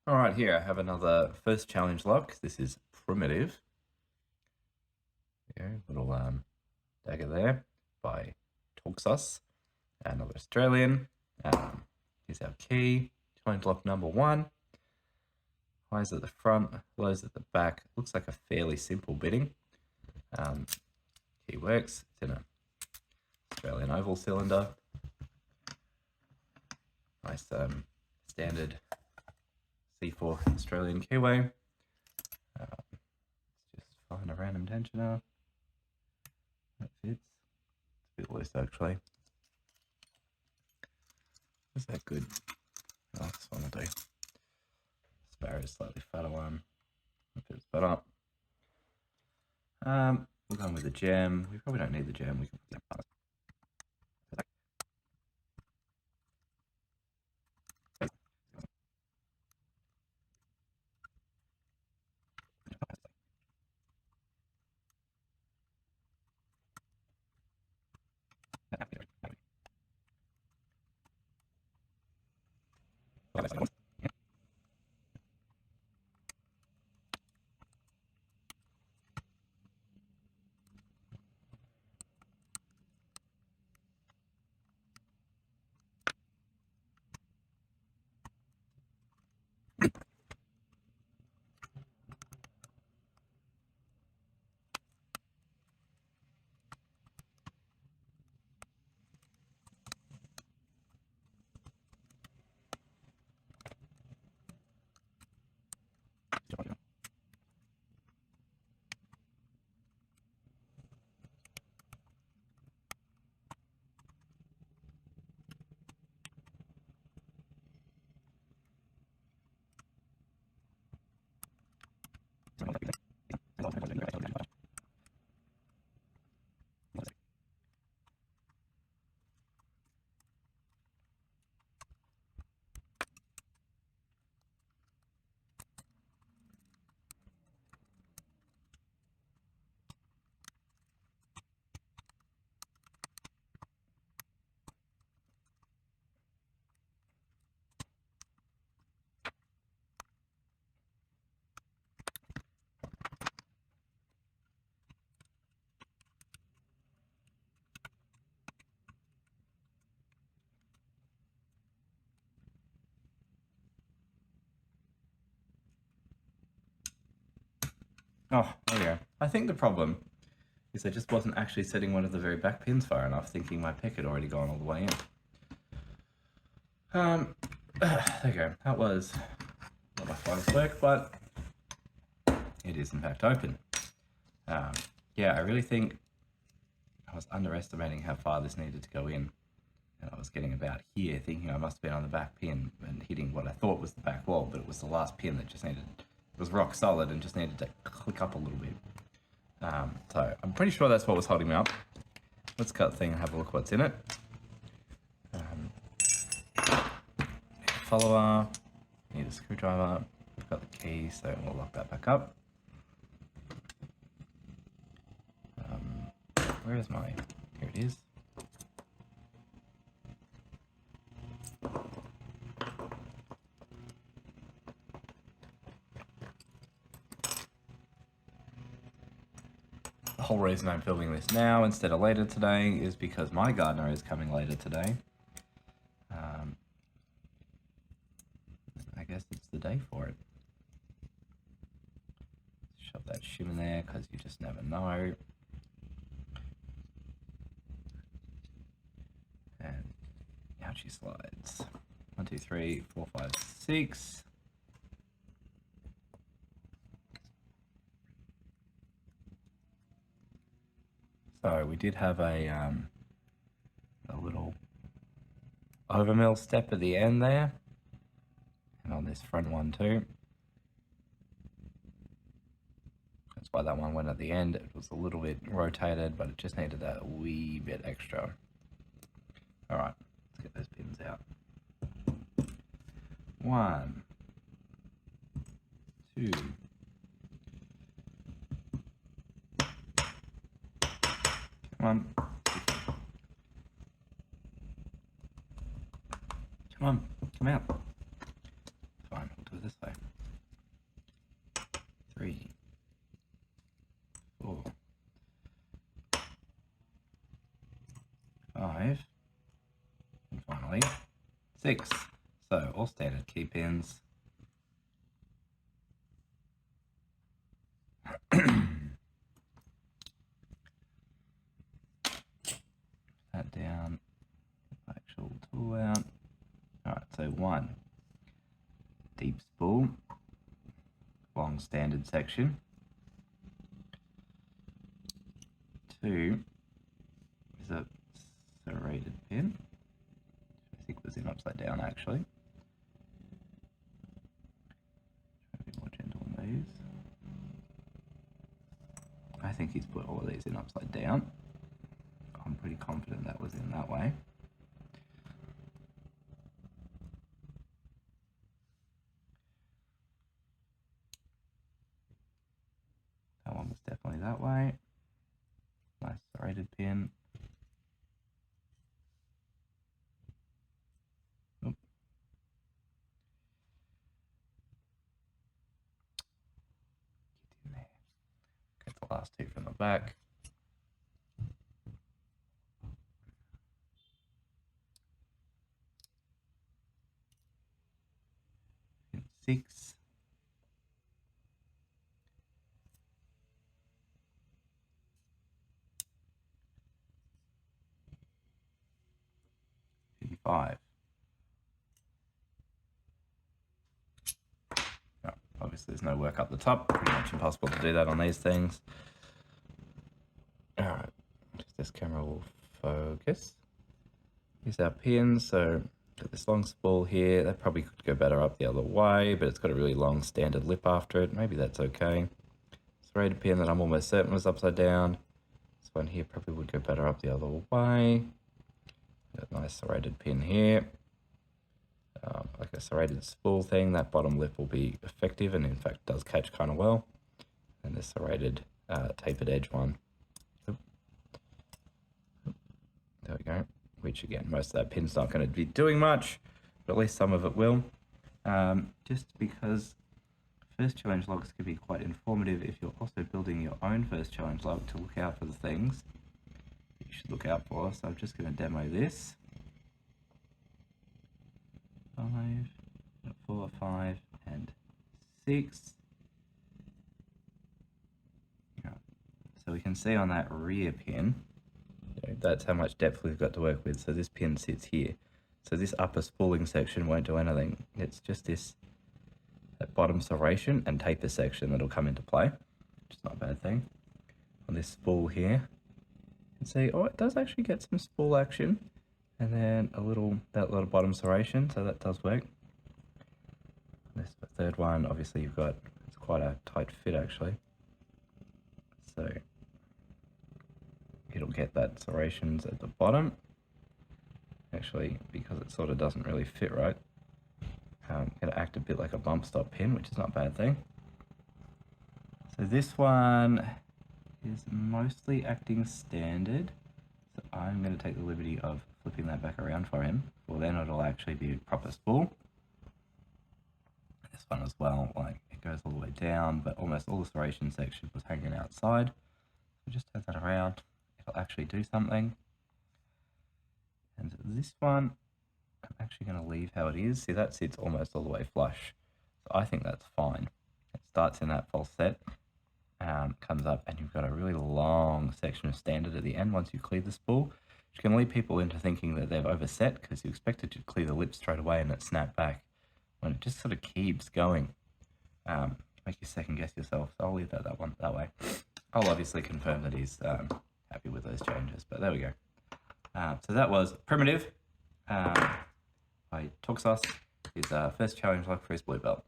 All right, here I have another first challenge lock. This is Primitive. There, little dagger there by Torxos, another Australian. Here's our key. Challenge lock number 1. Highs at the front, lows at the back. Looks like a fairly simple bitting. Key works. It's in an Australian oval cylinder. Nice standard C4 Australian keyway. Let's just find a random tensioner. That fits. It's a bit loose actually. Is that good? Oh, this one will do. Sparrow is slightly fatter one. It fits better. We're going with the gem. We probably don't need the gem. We can put the Oh, there we go. I think the problem is I just wasn't actually setting one of the very back pins far enough, thinking my pick had already gone all the way in. There you go. That was not my finest work, but it is in fact open. Yeah, I really think I was underestimating how far this needed to go in. And I was getting about here, thinking I must have been on the back pin and hitting what I thought was the back wall, but it was the last pin that just needed, it was rock solid and just needed to click up a little bit. So I'm pretty sure that's what was holding me up. Let's cut the thing and have a look what's in it. Follower, need a screwdriver, I've got the key, so we'll lock that back up. Where is my, here it is. The whole reason I'm filming this now instead of later today is because my gardener is coming later today. I guess it's the day for it. Shove that shim in there because you just never know. And out she slides. 1, 2, 3, 4, 5, 6. So we did have a little overmill step at the end there, and on this front one too. That's why that one went at the end. It was a little bit rotated, but it just needed that wee bit extra. All right, let's get those pins out. 1, 2. Come on. Come on, come out. Fine, we'll do it this way. 6. So all standard key pins. That down, actual tool out. Alright, so 1, deep spool, long standard section. 2 is a serrated pin, which I think was in upside down actually. Try to be more gentle on these. I think he's put all of these in upside down. I'm pretty confident that was in that way. That one was definitely that way. Nice serrated pin. Oop. Get in there. Get the last 2 from the back. Pin 6. Pin 5. Oh, obviously there's no work up the top. Pretty much impossible to do that on these things. Alright, just this camera will focus. Here's our pins, so got this long spool here. That probably could go better up the other way, but it's got a really long standard lip after it. Maybe that's okay. Serrated pin that I'm almost certain was upside down. This one here probably would go better up the other way. Got a nice serrated pin here. Like a serrated spool thing, that bottom lip will be effective and in fact does catch kind of well. And this serrated tapered edge one. There we go. Which again, most of that pin's not going to be doing much, but at least some of it will. Just because first challenge logs can be quite informative if you're also building your own first challenge log to look out for the things you should look out for. So I'm just going to demo this. 5, 4, 5, and 6. Yeah. So we can see on that rear pin, that's how much depth we've got to work with. So this pin sits here. So this upper spooling section won't do anything. It's just that bottom serration and taper section that'll come into play, which is not a bad thing. On this spool here, you can see, oh, it does actually get some spool action. And then that little bottom serration, so that does work. This third one, obviously it's quite a tight fit actually. So it'll get that serrations at the bottom. Actually, because it sort of doesn't really fit right, it'll act a bit like a bump stop pin, which is not a bad thing. So this one is mostly acting standard. So I'm going to take the liberty of flipping that back around for him. Well, then it'll actually be a proper spool. This one as well, like it goes all the way down, but almost all the serration section was hanging outside. So just turn that around, it'll actually do something. And this one, I'm actually going to leave how it is. See, that sits almost all the way flush. So I think that's fine. It starts in that falset, comes up, and you've got a really long section of standard at the end once you clear the spool, which can lead people into thinking that they've overset because you expect it to clear the lip straight away and it snap back when it just sort of keeps going. Make you second guess yourself. So I'll leave that way. I'll obviously confirm that he's happy with those changes, but there we go. So that was Primitive by Torxos, his first challenge log for his blue belt.